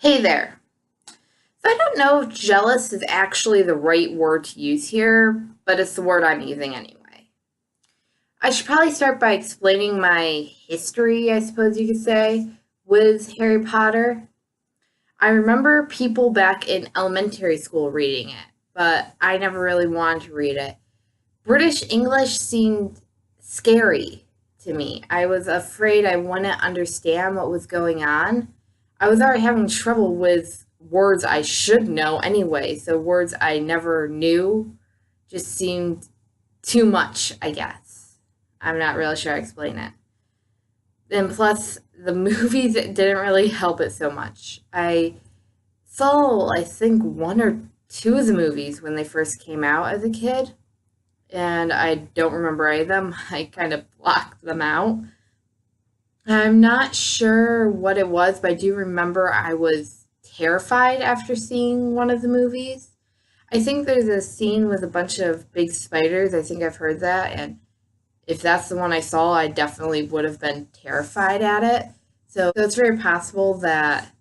Hey there. So I don't know if jealous is actually the right word to use here, but it's the word I'm using anyway. I should probably start by explaining my history, I suppose you could say, with Harry Potter. I remember people back in elementary school reading it, but I never really wanted to read it. British English seemed scary to me. I was afraid I wouldn't understand what was going on. I was already having trouble with words I should know anyway, so words I never knew just seemed too much, I guess. I'm not really sure how to explain it. And plus, the movies didn't really help it so much. I saw, I think, one or two of the movies when they first came out as a kid, and I don't remember any of them. I kind of blocked them out. I'm not sure what it was, but I do remember I was terrified after seeing one of the movies. I think there's a scene with a bunch of big spiders. I think I've heard that, and if that's the one I saw, I definitely would have been terrified at it. So it's very possible that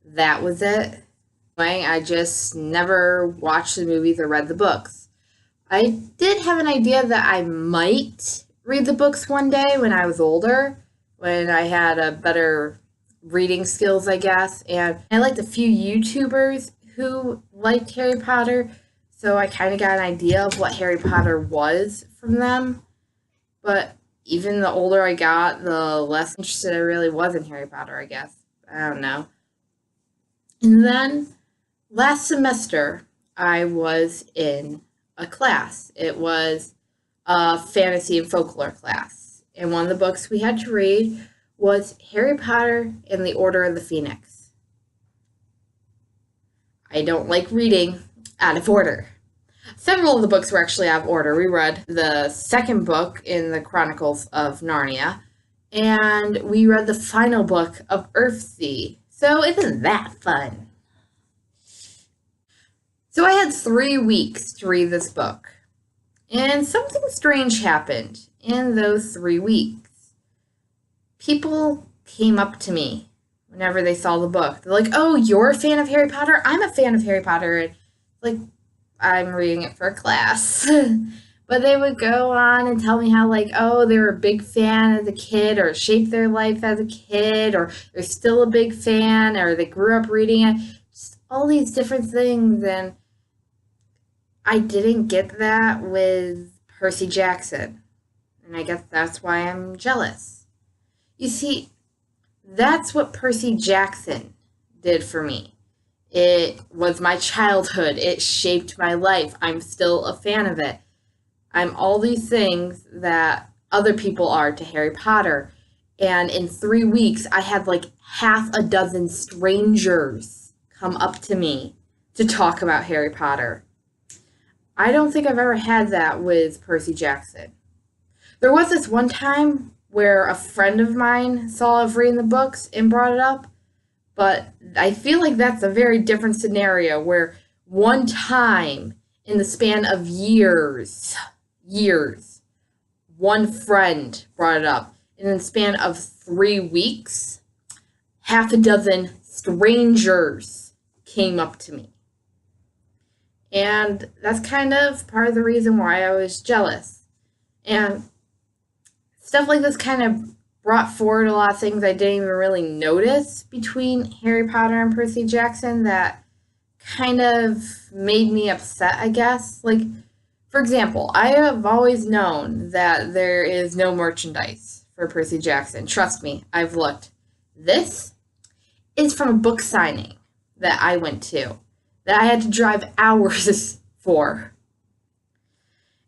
that was it. Anyway, I just never watched the movies or read the books. I did have an idea that I might read the books one day when I was older, when I had a better reading skills, I guess. And I liked a few YouTubers who liked Harry Potter, so I kind of got an idea of what Harry Potter was from them. But even the older I got, the less interested I really was in Harry Potter, I guess. I don't know. And then last semester, I was in a class. It was a fantasy and folklore class. And one of the books we had to read was Harry Potter and the Order of the Phoenix. I don't like reading out of order. Several of the books were actually out of order. We read the second book in the Chronicles of Narnia, and we read the final book of Earthsea. So isn't that fun? So I had 3 weeks to read this book, and something strange happened in those 3 weeks. People came up to me whenever they saw the book. They're like, "Oh, you're a fan of Harry Potter? I'm a fan of Harry Potter." And like, I'm reading it for a class. But they would go on and tell me how, like, oh, they were a big fan as a kid, or it shaped their life as a kid, or they're still a big fan, or they grew up reading it. Just all these different things. And I didn't get that with Percy Jackson. And I guess that's why I'm jealous. You see, that's what Percy Jackson did for me. It was my childhood. It shaped my life. I'm still a fan of it. I'm all these things that other people are to Harry Potter. And in 3 weeks, I had like half a dozen strangers come up to me to talk about Harry Potter. I don't think I've ever had that with Percy Jackson. There was this one time where a friend of mine saw us reading the books and brought it up, but I feel like that's a very different scenario where one time in the span of years, one friend brought it up. And in the span of 3 weeks, half a dozen strangers came up to me. And that's kind of part of the reason why I was jealous. And stuff like this kind of brought forward a lot of things I didn't even really notice between Harry Potter and Percy Jackson that kind of made me upset, I guess. Like, for example, I have always known that there is no merchandise for Percy Jackson. Trust me, I've looked. This is from a book signing that I went to that I had to drive hours for.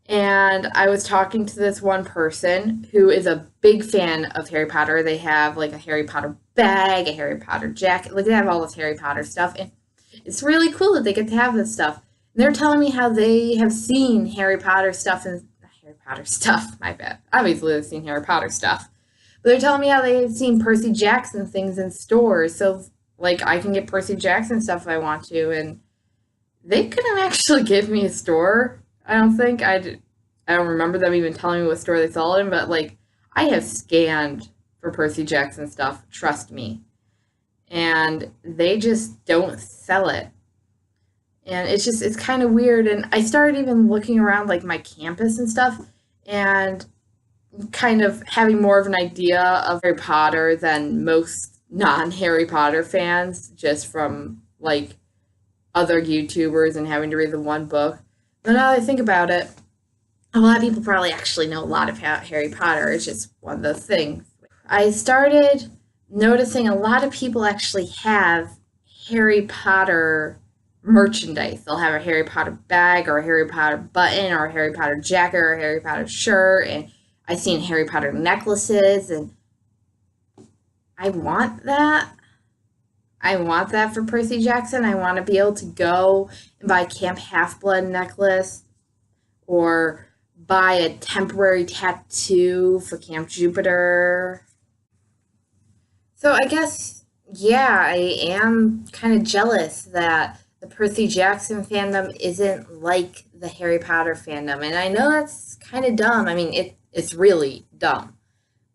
And I was talking to this one person who is a big fan of Harry Potter. They have like a Harry Potter bag, a Harry Potter jacket. Like, they have all this Harry Potter stuff. And it's really cool that they get to have this stuff. And they're telling me how they have seen Harry Potter stuff and Harry Potter stuff, my bad. Obviously they've seen Harry Potter stuff. But they're telling me how they've seen Percy Jackson things in stores. So like, I can get Percy Jackson stuff if I want to, and they couldn't actually give me a store. I don't think. I don't remember them even telling me what store they saw it in, but like, I have scanned for Percy Jackson stuff, trust me. and they just don't sell it. And it's kind of weird. And I started even looking around like my campus and stuff, and kind of having more of an idea of Harry Potter than most non Harry Potter fans, just from like other YouTubers and having to read the one book. But now that I think about it, a lot of people probably actually know a lot about Harry Potter. It's just one of those things. I started noticing a lot of people actually have Harry Potter merchandise. They'll have a Harry Potter bag or a Harry Potter button or a Harry Potter jacket or a Harry Potter shirt, and I've seen Harry Potter necklaces, and I want that. I want that for Percy Jackson. I want to be able to go and buy a Camp Half-Blood necklace or buy a temporary tattoo for Camp Jupiter. So I guess, yeah, I am kind of jealous that the Percy Jackson fandom isn't like the Harry Potter fandom. And I know that's kind of dumb. I mean, it's really dumb.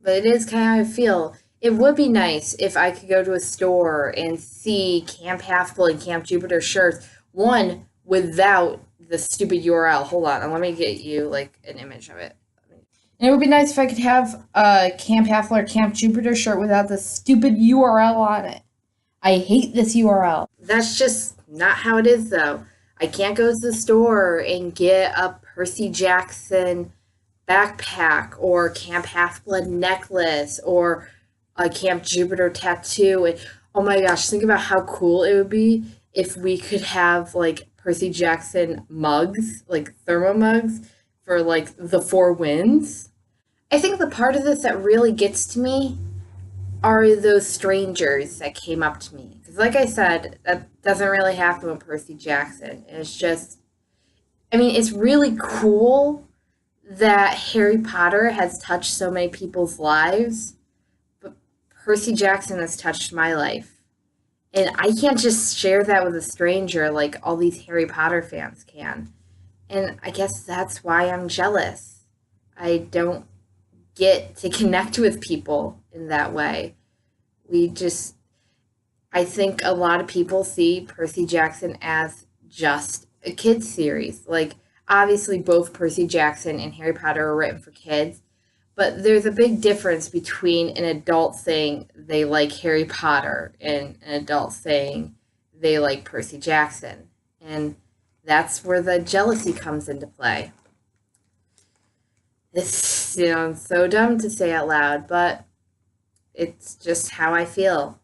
But it is kind of how I feel. It would be nice if I could go to a store and see Camp Half-Blood and Camp Jupiter shirts. One, without the stupid URL. Hold on, let me get you like an image of it. And it would be nice if I could have a Camp Half-Blood or Camp Jupiter shirt without the stupid URL on it. I hate this URL. That's just not how it is, though. I can't go to the store and get a Percy Jackson backpack or Camp Half-Blood necklace or a Camp Jupiter tattoo. And oh my gosh, think about how cool it would be if we could have like Percy Jackson mugs, like thermo mugs for like the Four Winds. I think the part of this that really gets to me are those strangers that came up to me. Because, like I said, that doesn't really happen with Percy Jackson. It's just, I mean, it's really cool that Harry Potter has touched so many people's lives, but Percy Jackson has touched my life. And I can't just share that with a stranger like all these Harry Potter fans can. And I guess that's why I'm jealous. I don't get to connect with people in that way. I think a lot of people see Percy Jackson as just a kid's series. Like, obviously, both Percy Jackson and Harry Potter are written for kids, but there's a big difference between an adult saying they like Harry Potter and an adult saying they like Percy Jackson. And that's where the jealousy comes into play. This sounds so dumb to say out loud, but it's just how I feel.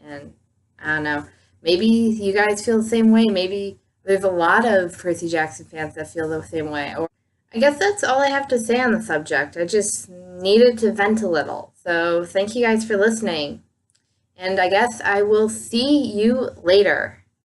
And I don't know. Maybe you guys feel the same way. Maybe there's a lot of Percy Jackson fans that feel the same way. Or I guess that's all I have to say on the subject. I just needed to vent a little. So thank you guys for listening. And I guess I will see you later.